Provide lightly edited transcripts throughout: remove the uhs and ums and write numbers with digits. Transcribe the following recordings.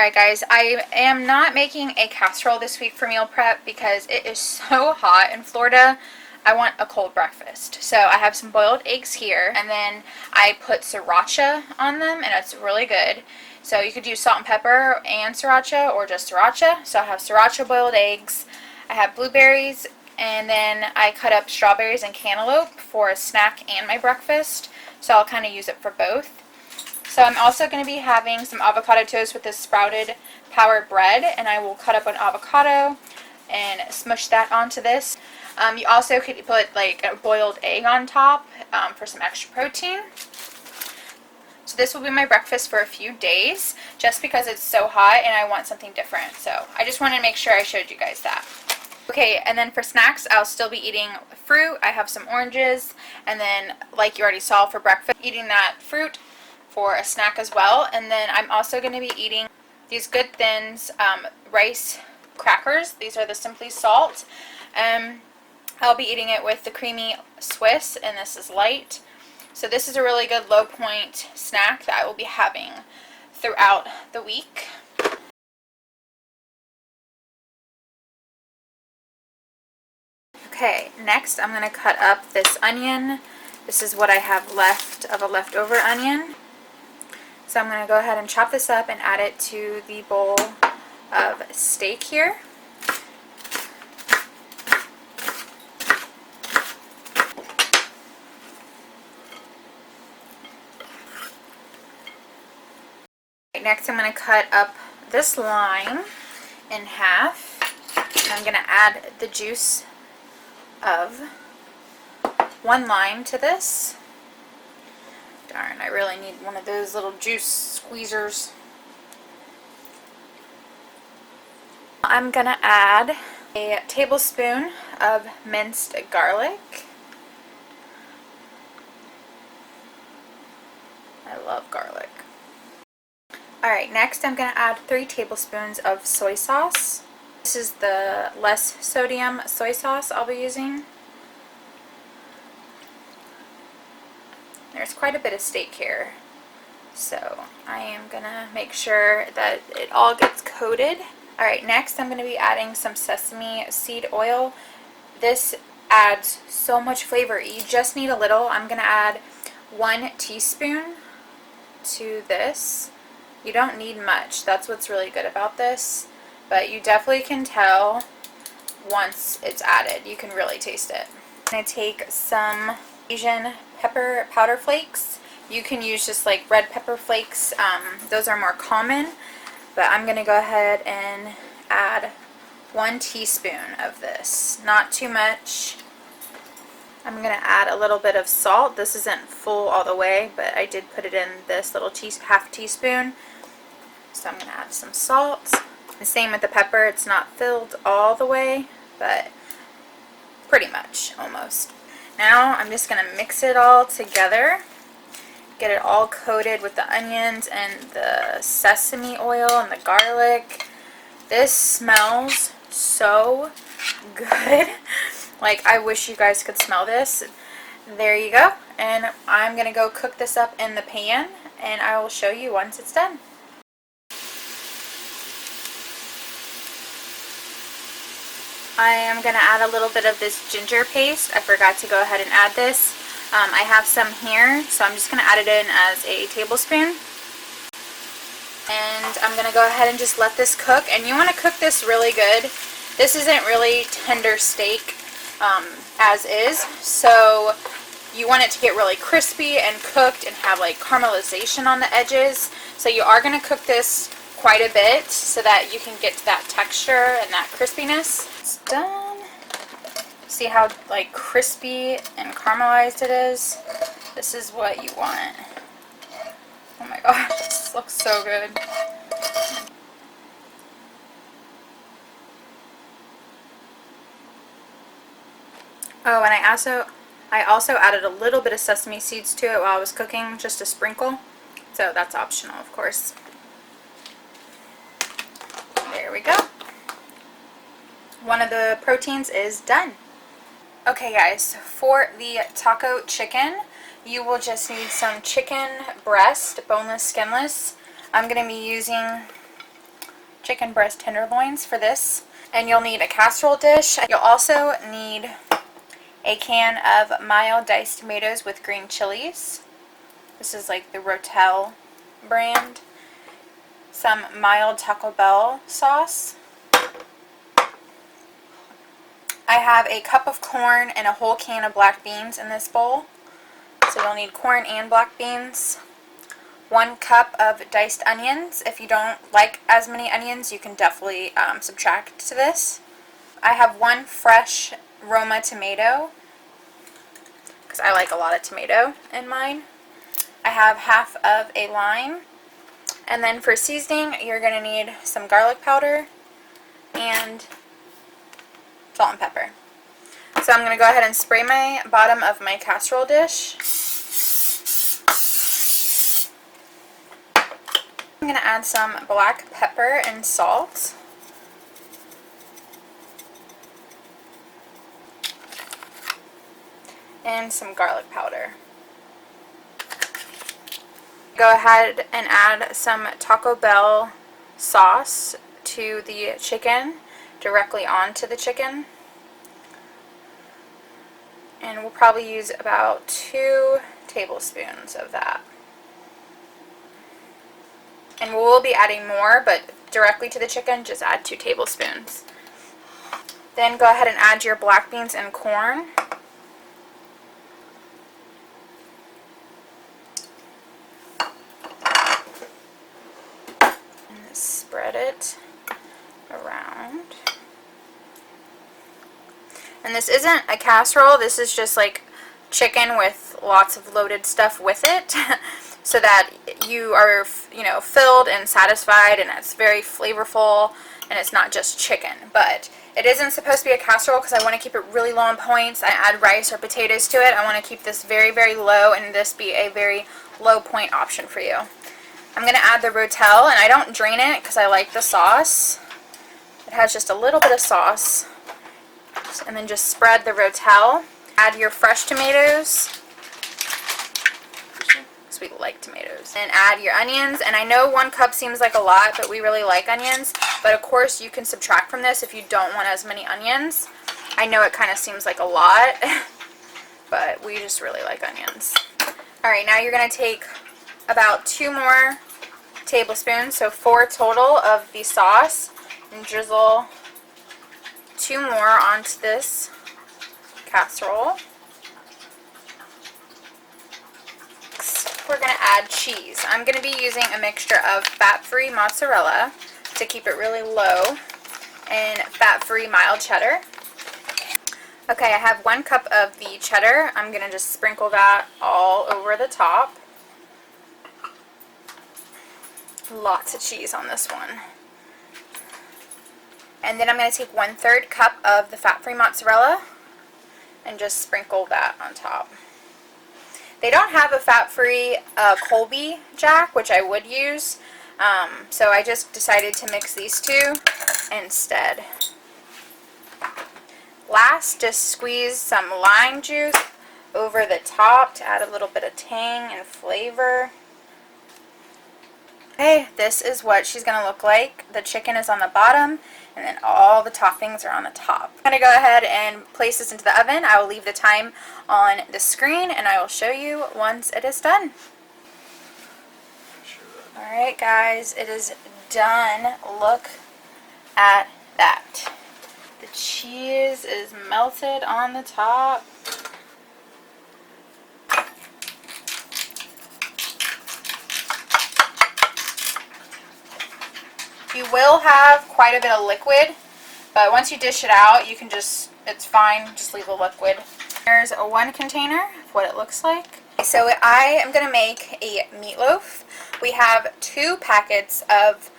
Alright guys, I am not making a casserole this week for meal prep because it is so hot in Florida. I want a cold breakfast. So I have some boiled eggs here, and then I put sriracha on them, and it's really good. So you could use salt and pepper and sriracha, or just sriracha. So I have sriracha boiled eggs, I have blueberries, and then I cut up strawberries and cantaloupe for a snack and my breakfast. So I'll kind of use it for both. So I'm also going to be having some avocado toast with this sprouted powered bread, and I will cut up an avocado and smush that onto this. You also could put like a boiled egg on top for some extra protein. So this will be my breakfast for a few days just because it's so hot and I want something different. So I just wanted to make sure I showed you guys that. Okay, and then for snacks, I'll still be eating fruit. I have some oranges, and then like you already saw for breakfast, eating that fruit for a snack as well. And then I'm also going to be eating these Good Thins rice crackers. These are the Simply Salt. I'll be eating it with the creamy Swiss, and this is light. So this is a really good low point snack that I will be having throughout the week. Okay, next I'm going to cut up this onion. This is what I have left of a leftover onion. So I'm going to go ahead and chop this up and add it to the bowl of steak here. Next I'm going to cut up this lime in half. I'm going to add the juice of one lime to this. Darn, I really need one of those little juice squeezers. I'm going to add a tablespoon of minced garlic. I love garlic. Alright, next I'm going to add 3 tablespoons of soy sauce. This is the less sodium soy sauce I'll be using. There's quite a bit of steak here, so I am going to make sure that it all gets coated. Alright, next I'm going to be adding some sesame seed oil. This adds so much flavor. You just need a little. I'm going to add 1 teaspoon to this. You don't need much. That's what's really good about this, but you definitely can tell once it's added. You can really taste it. I'm going to take some Asian pepper powder flakes. You can use just like red pepper flakes. Those are more common, but I'm going to go ahead and add 1 teaspoon of this. Not too much. I'm going to add a little bit of salt. This isn't full all the way, but I did put it in this little half teaspoon. So I'm going to add some salt. The same with the pepper. It's not filled all the way, but pretty much, almost. Now I'm just going to mix it all together. Get it all coated with the onions and the sesame oil and the garlic. This smells so good. Like, I wish you guys could smell this. There you go. And I'm going to go cook this up in the pan, and I will show you once it's done. I am going to add a little bit of this ginger paste. I forgot to go ahead and add this. I have some here, so I'm just going to add it in as a tablespoon. And I'm going to go ahead and just let this cook. And you want to cook this really good. This isn't really tender steak as is, so you want it to get really crispy and cooked and have like caramelization on the edges. So you are going to cook this quite a bit so that you can get to that texture and that crispiness. It's done. See how like crispy and caramelized it is? This is what you want. Oh my gosh, this looks so good. Oh, and I also added a little bit of sesame seeds to it while I was cooking, just a sprinkle. So that's optional, of course. There we go. One of the proteins is done. Okay guys, for the taco chicken, you will just need some chicken breast, boneless, skinless. I'm going to be using chicken breast tenderloins for this. And you'll need a casserole dish. You'll also need a can of mild diced tomatoes with green chilies. This is like the Rotel brand. Some mild Taco Bell sauce. I have a cup of corn and a whole can of black beans in this bowl. So you'll need corn and black beans. 1 cup of diced onions. If you don't like as many onions, you can definitely subtract to this. I have 1 fresh Roma tomato, because I like a lot of tomato in mine. I have half of a lime. And then for seasoning, you're going to need some garlic powder and salt and pepper. So I'm going to go ahead and spray my bottom of my casserole dish. I'm going to add some black pepper and salt. And some garlic powder. Go ahead and add some Taco Bell sauce to the chicken, directly onto the chicken. And we'll probably use about 2 tablespoons of that. And we'll be adding more, but directly to the chicken, just add 2 tablespoons. Then go ahead and add your black beans and corn. And spread it around. And this isn't a casserole, this is just like chicken with lots of loaded stuff with it. So that you are, you know, filled and satisfied, and it's very flavorful, and it's not just chicken. But it isn't supposed to be a casserole because I want to keep it really low in points. I add rice or potatoes to it. I want to keep this very, very low, and this be a very low point option for you. I'm going to add the Rotel, and I don't drain it because I like the sauce. It has just a little bit of sauce. And then just spread the Rotel. Add your fresh tomatoes. We like tomatoes. And add your onions. And I know 1 cup seems like a lot, but we really like onions. But of course you can subtract from this if you don't want as many onions. I know it kind of seems like a lot, but we just really like onions. Alright, now you're going to take about 2 more tablespoons, so 4 total of the sauce, and drizzle 2 more onto this casserole. We're going to add cheese. I'm going to be using a mixture of fat-free mozzarella to keep it really low, and fat-free mild cheddar. Okay, I have 1 cup of the cheddar. I'm going to just sprinkle that all over the top. Lots of cheese on this one. And then I'm going to take 1/3 cup of the fat-free mozzarella and just sprinkle that on top. They don't have a fat-free Colby Jack, which I would use, so I just decided to mix these 2 instead. Last, just squeeze some lime juice over the top to add a little bit of tang and flavor. Okay, this is what she's going to look like. The chicken is on the bottom, and then all the toppings are on the top. I'm going to go ahead and place this into the oven. I will leave the time on the screen, and I will show you once it is done. Alright guys, it is done. Look at that. The cheese is melted on the top. You will have quite a bit of liquid, but once you dish it out, you can just, it's fine, just leave the liquid. Here's a 1 container of what it looks like. So I am going to make a meatloaf. We have 2 packets of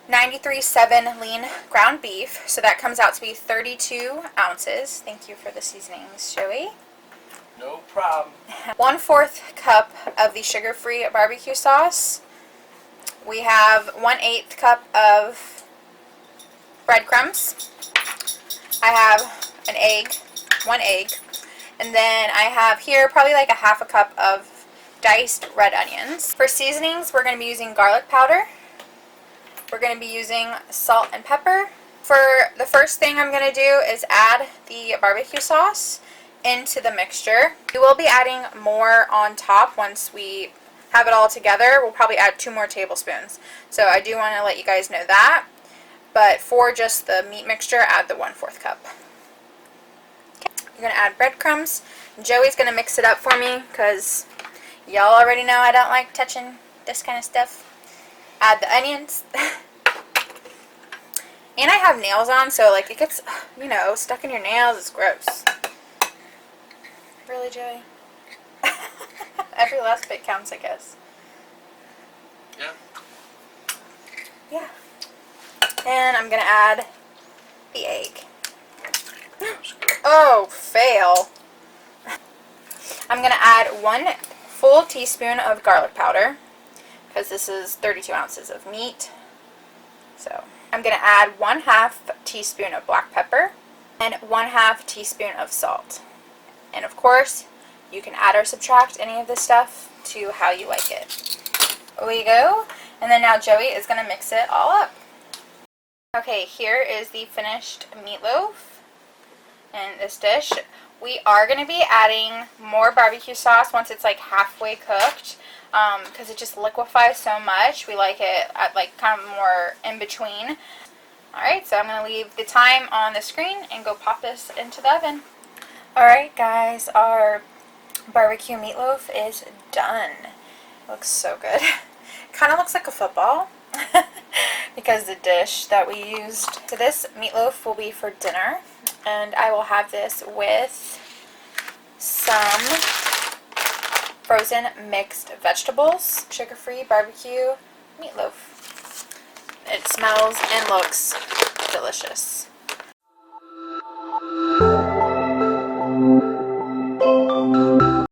93.7 lean ground beef, so that comes out to be 32 ounces. Thank you for the seasonings, Joey. No problem. 1/4 cup of the sugar-free barbecue sauce. We have 1/8 cup of breadcrumbs. I have an egg, 1 egg. And then I have here probably like a 1/2 cup of diced red onions. For seasonings, we're going to be using garlic powder, we're going to be using salt and pepper. For the first thing I'm going to do is add the barbecue sauce into the mixture. We will be adding more on top once we have it all together. We'll probably add 2 more tablespoons. So I do want to let you guys know that. But for just the meat mixture, add the 1/4 cup. Okay. You're going to add breadcrumbs. Joey's going to mix it up for me because y'all already know I don't like touching this kind of stuff. Add the onions. And I have nails on, so like it gets, you know, stuck in your nails. It's gross. Really, Joey? Every last bit counts, I guess. Yeah. Yeah. And I'm going to add the egg. Oh, fail. I'm going to add 1 full teaspoon of garlic powder because this is 32 ounces of meat. So I'm going to add 1/2 teaspoon of black pepper and 1/2 teaspoon of salt. And of course, you can add or subtract any of this stuff to how you like it. There we go. And then now Joey is going to mix it all up. Okay, here is the finished meatloaf in this dish. We are going to be adding more barbecue sauce once it's like halfway cooked because it just liquefies so much. We like it at like kind of more in between. Alright, so I'm going to leave the time on the screen and go pop this into the oven. Alright guys, our barbecue meatloaf is done. It looks so good. It kind of looks like a football because the dish that we used. So this meatloaf will be for dinner, and I will have this with some frozen mixed vegetables, sugar-free barbecue meatloaf. It smells and looks delicious.